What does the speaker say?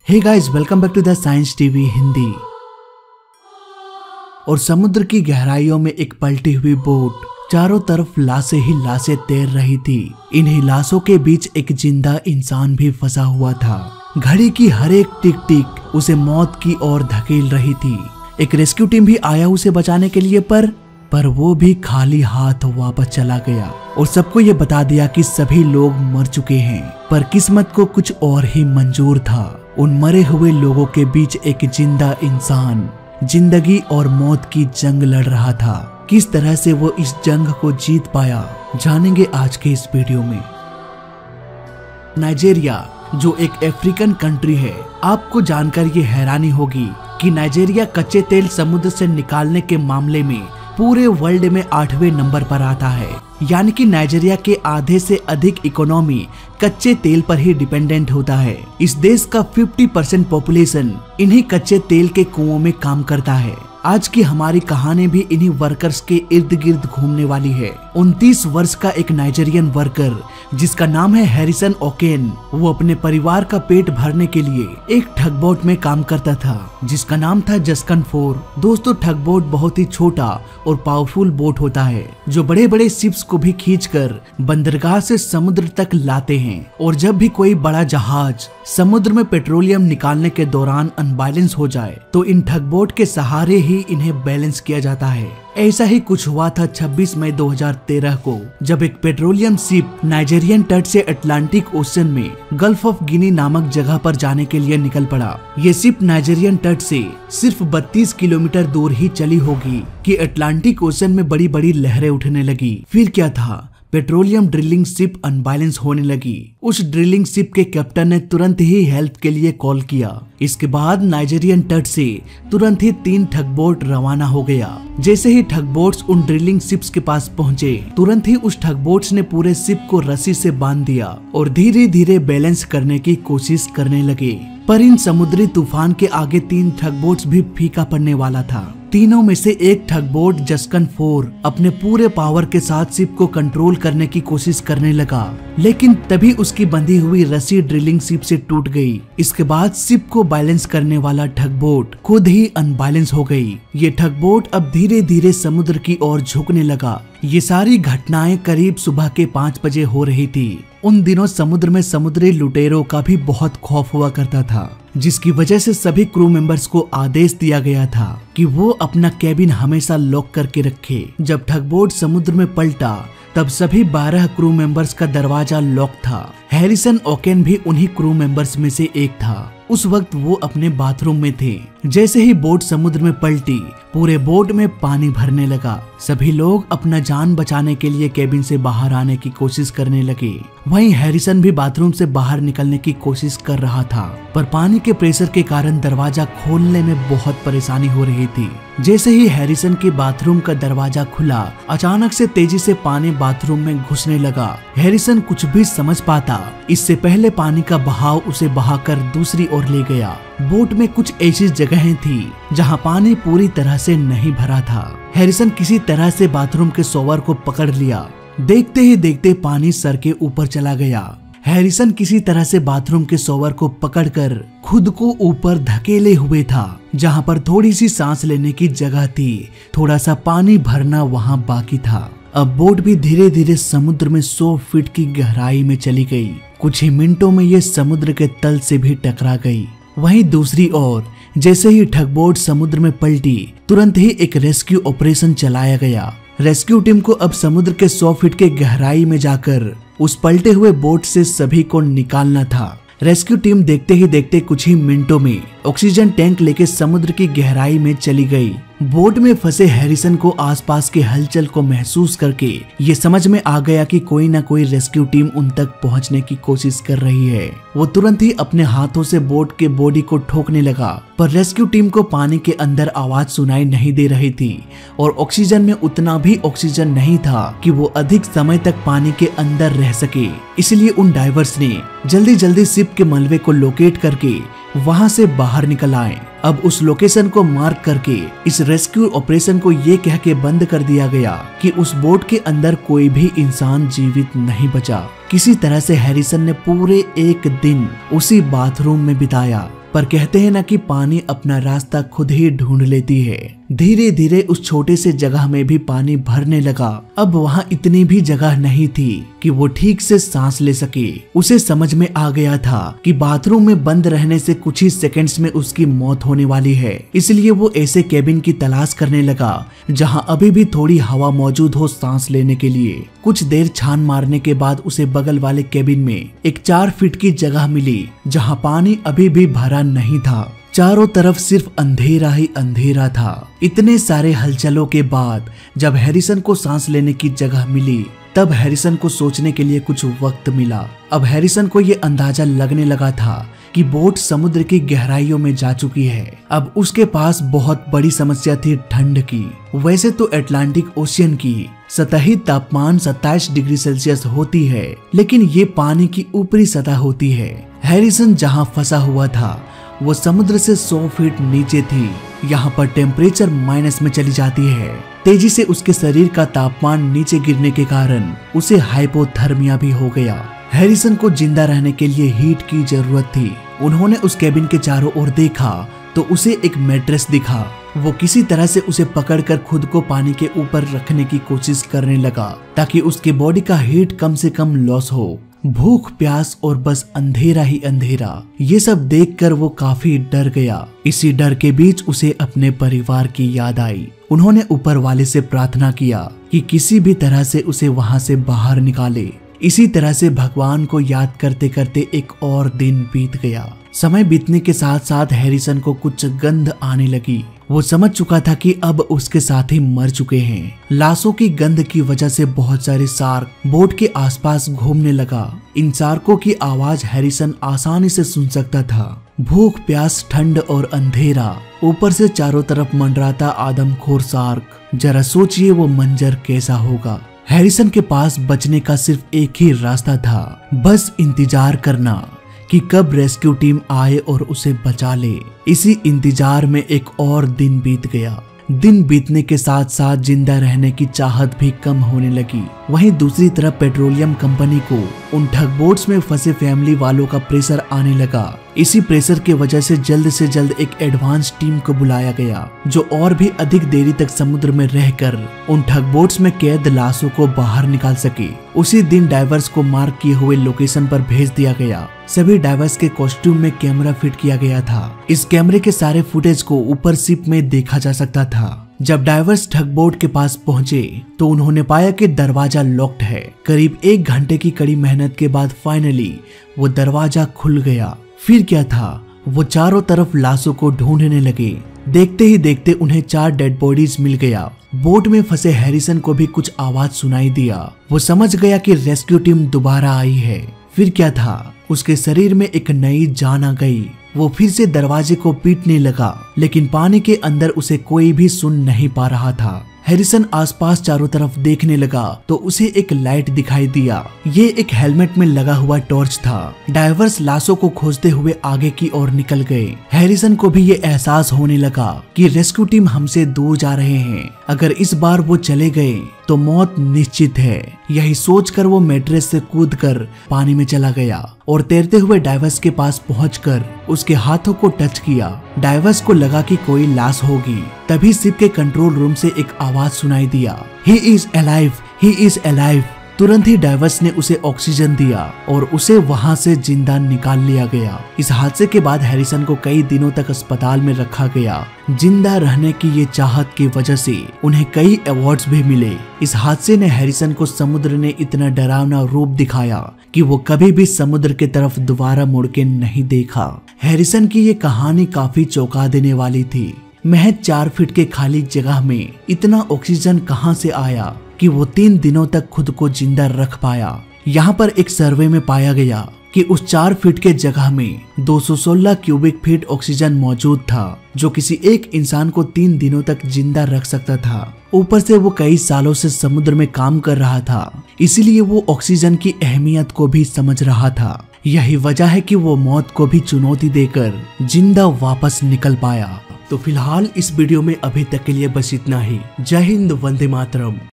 Hey guys, welcome back to the science TV Hindi. और समुद्र की गहराइयों में एक पलटी हुई बोट, चारों तरफ लाशें ही लाशें तैर रही थी। इन्हीं लाशों के बीच एक जिंदा इंसान भी फंसा हुआ था। घड़ी की हर एक टिक टिक उसे मौत की ओर धकेल रही थी। एक रेस्क्यू टीम भी आया उसे बचाने के लिए, पर वो भी खाली हाथ वापस चला गया और सबको ये बता दिया कि सभी लोग मर चुके हैं। पर किस्मत को कुछ और ही मंजूर था। उन मरे हुए लोगों के बीच एक जिंदा इंसान जिंदगी और मौत की जंग लड़ रहा था। किस तरह से वो इस जंग को जीत पाया, जानेंगे आज के इस वीडियो में। नाइजीरिया जो एक अफ्रीकन कंट्री है, आपको जानकर ये हैरानी होगी कि नाइजीरिया कच्चे तेल समुद्र से निकालने के मामले में पूरे वर्ल्ड में 8वें नंबर पर आता है। यानी कि नाइजीरिया के आधे से अधिक इकोनॉमी कच्चे तेल पर ही डिपेंडेंट होता है। इस देश का 50% पॉपुलेशन इन्हीं कच्चे तेल के कुओं में काम करता है। आज की हमारी कहानी भी इन्हीं वर्कर्स के इर्द गिर्द घूमने वाली है। 29 वर्ष का एक नाइजीरियन वर्कर जिसका नाम है हैरिसन ओकेन, वो अपने परिवार का पेट भरने के लिए एक ठगबोट में काम करता था जिसका नाम था जस्कन 4। दोस्तों, ठगबोट बहुत ही छोटा और पावरफुल बोट होता है जो बड़े बड़े शिप्स को भी खींचकर बंदरगाह से समुद्र तक लाते हैं। और जब भी कोई बड़ा जहाज समुद्र में पेट्रोलियम निकालने के दौरान अनबैलेंस हो जाए तो इन ठगबोट के सहारे ही इन्हें बैलेंस किया जाता है। ऐसा ही कुछ हुआ था 26 मई 2013 को, जब एक पेट्रोलियम शिप नाइजीरियन तट से अटलांटिक ओशन में गल्फ ऑफ गिनी नामक जगह पर जाने के लिए निकल पड़ा। ये शिप नाइजीरियन तट से सिर्फ 32 किलोमीटर दूर ही चली होगी कि अटलांटिक ओशन में बड़ी बड़ी लहरें उठने लगी। फिर क्या था, पेट्रोलियम ड्रिलिंग शिप अनबैलेंस होने लगी। उस ड्रिलिंग शिप के कैप्टन ने तुरंत ही हेल्प के लिए कॉल किया। इसके बाद नाइजीरियन तट से तुरंत ही 3 ठगबोट रवाना हो गया। जैसे ही ठगबोट्स उन ड्रिलिंग शिप्स के पास पहुंचे, तुरंत ही उस ठगबोट्स ने पूरे शिप को रस्सी से बांध दिया और धीरे धीरे बैलेंस करने की कोशिश करने लगे। पर इन समुद्री तूफान के आगे 3 ठगबोट्स भी फीका पड़ने वाला था। तीनों में से एक ठगबोट जस्कन 4 अपने पूरे पावर के साथ शिप को कंट्रोल करने की कोशिश करने लगा, लेकिन तभी उसकी बंधी हुई रस्सी ड्रिलिंग शिप से टूट गई। इसके बाद शिप को बैलेंस करने वाला ठगबोट खुद ही अनबैलेंस हो गई। ये ठगबोट अब धीरे धीरे समुद्र की ओर झुकने लगा। ये सारी घटनाएं करीब सुबह के 5 बजे हो रही थी। उन दिनों समुद्र में समुद्री लुटेरों का भी बहुत खौफ हुआ करता था, जिसकी वजह से सभी क्रू मेंबर्स को आदेश दिया गया था कि वो अपना केबिन हमेशा लॉक करके रखे। जब ठगबोट समुद्र में पलटा तब सभी 12 क्रू मेंबर्स का दरवाजा लॉक था। हैरिसन ओकेन भी उन्हीं क्रू मेंबर्स में से एक था। उस वक्त वो अपने बाथरूम में थे। जैसे ही बोट समुद्र में पलटी, पूरे बोट में पानी भरने लगा। सभी लोग अपना जान बचाने के लिए केबिन से बाहर आने की कोशिश करने लगे। वहीं हैरिसन भी बाथरूम से बाहर निकलने की कोशिश कर रहा था, पर पानी के प्रेशर के कारण दरवाजा खोलने में बहुत परेशानी हो रही थी। जैसे ही हैरिसन के बाथरूम का दरवाजा खुला, अचानक से तेजी से पानी बाथरूम में घुसने लगा। हैरिसन कुछ भी समझ पाता इससे पहले पानी का बहाव उसे बहाकर दूसरी ओर ले गया। बोट में कुछ ऐसी जगहें थी जहां पानी पूरी तरह से नहीं भरा था। हैरिसन किसी तरह से बाथरूम के शॉवर को पकड़ लिया। देखते ही देखते पानी सर के ऊपर चला गया। हैरिसन किसी तरह से बाथरूम के शॉवर को पकड़कर खुद को ऊपर धकेले हुए था, जहां पर थोड़ी सी सांस लेने की जगह थी। थोड़ा सा पानी भरना वहां बाकी था। अब बोट भी धीरे धीरे समुद्र में 100 फीट की गहराई में चली गई। कुछ ही मिनटों में ये समुद्र के तल से भी टकरा गई। वहीं दूसरी ओर जैसे ही ठगबोट समुद्र में पलटी, तुरंत ही एक रेस्क्यू ऑपरेशन चलाया गया। रेस्क्यू टीम को अब समुद्र के 100 फीट के गहराई में जाकर उस पलटे हुए बोट से सभी को निकालना था। रेस्क्यू टीम देखते ही देखते कुछ ही मिनटों में ऑक्सीजन टैंक लेके समुद्र की गहराई में चली गई। बोट में फंसे हैरिसन को आसपास के हलचल को महसूस करके ये समझ में आ गया कि कोई ना कोई रेस्क्यू टीम उन तक पहुंचने की कोशिश कर रही है। वो तुरंत ही अपने हाथों से बोट के बॉडी को ठोकने लगा, पर रेस्क्यू टीम को पानी के अंदर आवाज सुनाई नहीं दे रही थी और ऑक्सीजन में उतना भी ऑक्सीजन नहीं था कि वो अधिक समय तक पानी के अंदर रह सके। इसलिए उन डाइवर्स ने जल्दी जल्दी शिप के मलबे को लोकेट करके वहां से बाहर निकल आए। अब उस लोकेशन को मार्क करके इस रेस्क्यू ऑपरेशन को ये कह के बंद कर दिया गया कि उस बोट के अंदर कोई भी इंसान जीवित नहीं बचा। किसी तरह से हैरिसन ने पूरे एक दिन उसी बाथरूम में बिताया। पर कहते हैं ना कि पानी अपना रास्ता खुद ही ढूंढ लेती है। धीरे धीरे उस छोटे से जगह में भी पानी भरने लगा। अब वहाँ इतनी भी जगह नहीं थी कि वो ठीक से सांस ले सके। उसे समझ में आ गया था कि बाथरूम में बंद रहने से कुछ ही सेकंड्स में उसकी मौत होने वाली है। इसलिए वो ऐसे केबिन की तलाश करने लगा जहाँ अभी भी थोड़ी हवा मौजूद हो सांस लेने के लिए। कुछ देर छान मारने के बाद उसे बगल वाले केबिन में एक 4 फीट की जगह मिली जहाँ पानी अभी भी भरा नहीं था। चारों तरफ सिर्फ अंधेरा ही अंधेरा था। इतने सारे हलचलों के बाद जब हैरिसन को सांस लेने की जगह मिली तब हैरिसन को सोचने के लिए कुछ वक्त मिला। अब हैरिसन को ये अंदाजा लगने लगा था कि बोट समुद्र की गहराइयों में जा चुकी है। अब उसके पास बहुत बड़ी समस्या थी ठंड की। वैसे तो अटलांटिक ओशियन की सतही तापमान 27 डिग्री सेल्सियस होती है, लेकिन ये पानी की ऊपरी सतह होती है। हैरिसन जहाँ फंसा हुआ था वो समुद्र से 100 फीट नीचे थी। यहाँ पर टेम्परेचर माइनस में चली जाती है। तेजी से उसके शरीर का तापमान नीचे गिरने के कारण उसे हाइपोथर्मिया भी हो गया। हैरिसन को जिंदा रहने के लिए हीट की जरूरत थी। उन्होंने उस केबिन के चारों ओर देखा तो उसे एक मैट्रेस दिखा। वो किसी तरह से उसे पकड़कर खुद को पानी के ऊपर रखने की कोशिश करने लगा ताकि उसकी बॉडी का हीट कम से कम लॉस हो। भूख, प्यास और बस अंधेरा ही अंधेरा, ये सब देखकर वो काफी डर गया। इसी डर के बीच उसे अपने परिवार की याद आई। उन्होंने ऊपर वाले से प्रार्थना किया कि किसी भी तरह से उसे वहां से बाहर निकाले। इसी तरह से भगवान को याद करते करते एक और दिन बीत गया। समय बीतने के साथ साथ हैरिसन को कुछ गंध आने लगी। वो समझ चुका था कि अब उसके साथी मर चुके हैं। लाशों की गंध की वजह से बहुत सारे शार्क बोट के आसपास घूमने लगा। इन शार्कों की आवाज हैरिसन आसानी से सुन सकता था। भूख, प्यास, ठंड और अंधेरा, ऊपर से चारों तरफ मंडराता आदमखोर शार्क। जरा सोचिए वो मंजर कैसा होगा। हैरिसन के पास बचने का सिर्फ एक ही रास्ता था, बस इंतजार करना कि कब रेस्क्यू टीम आए और उसे बचा ले। इसी इंतजार में एक और दिन बीत गया। दिन बीतने के साथ साथ जिंदा रहने की चाहत भी कम होने लगी। वहीं दूसरी तरफ पेट्रोलियम कंपनी को उन ठग बोट्स में फंसे फैमिली वालों का प्रेशर आने लगा। इसी प्रेशर की वजह से जल्द एक एडवांस टीम को बुलाया गया जो और भी अधिक देरी तक समुद्र में रहकर उन ठग बोट्स में कैद लाशों को बाहर निकाल सके। उसी दिन डाइवर्स को मार्क किए हुए लोकेशन पर भेज दिया गया। सभी डाइवर्स के कॉस्ट्यूम में कैमरा फिट किया गया था। इस कैमरे के सारे फुटेज को ऊपर शिप में देखा जा सकता था। जब डाइवर्स ठग बोट के पास पहुंचे तो उन्होंने पाया कि दरवाजा लॉक्ड है। करीब 1 घंटे की कड़ी मेहनत के बाद फाइनली वो दरवाजा खुल गया। फिर क्या था, वो चारों तरफ लाशों को ढूंढने लगे। देखते ही देखते उन्हें 4 डेड बॉडीज मिल गया। बोट में फंसे हैरिसन को भी कुछ आवाज सुनाई दिया। वो समझ गया कि रेस्क्यू टीम दोबारा आई है। फिर क्या था, उसके शरीर में एक नई जान आ गई। वो फिर से दरवाजे को पीटने लगा, लेकिन पानी के अंदर उसे कोई भी सुन नहीं पा रहा था। हैरिसन आसपास चारों तरफ देखने लगा तो उसे एक लाइट दिखाई दिया। ये एक हेलमेट में लगा हुआ टॉर्च था। डाइवर्स लाशों को खोजते हुए आगे की ओर निकल गए। हैरिसन को भी ये एहसास होने लगा कि रेस्क्यू टीम हमसे दूर जा रहे हैं। अगर इस बार वो चले गए तो मौत निश्चित है। यही सोचकर वो मैट्रेस से कूदकर पानी में चला गया और तैरते हुए डाइवर्स के पास पहुंचकर उसके हाथों को टच किया। डाइवर्स को लगा कि कोई लाश होगी। तभी शिप के कंट्रोल रूम से एक आवाज सुनाई दिया, he is alive, he is alive. तुरंत ही डाइवर्स ने उसे ऑक्सीजन दिया और उसे वहां से जिंदा निकाल लिया गया। इस हादसे के बाद हैरिसन को कई दिनों तक अस्पताल में रखा गया। जिंदा रहने की ये चाहत की वजह से उन्हें कई अवार्ड्स भी मिले। इस हादसे ने हैरिसन को समुद्र ने इतना डरावना रूप दिखाया कि वो कभी भी समुद्र की तरफ दोबारा मुड़ के नहीं देखा। हैरिसन की ये कहानी काफी चौंका देने वाली थी। महज 4 फीट के खाली जगह में इतना ऑक्सीजन कहां से आया कि वो 3 दिनों तक खुद को जिंदा रख पाया। यहाँ पर एक सर्वे में पाया गया कि उस 4 फीट के जगह में 216 क्यूबिक फीट ऑक्सीजन मौजूद था, जो किसी एक इंसान को 3 दिनों तक जिंदा रख सकता था। ऊपर से वो कई सालों से समुद्र में काम कर रहा था, इसीलिए वो ऑक्सीजन की अहमियत को भी समझ रहा था। यही वजह है कि वो मौत को भी चुनौती देकर जिंदा वापस निकल पाया। तो फिलहाल इस वीडियो में अभी तक के लिए बस इतना ही। जय हिंद, वंदे मातरम।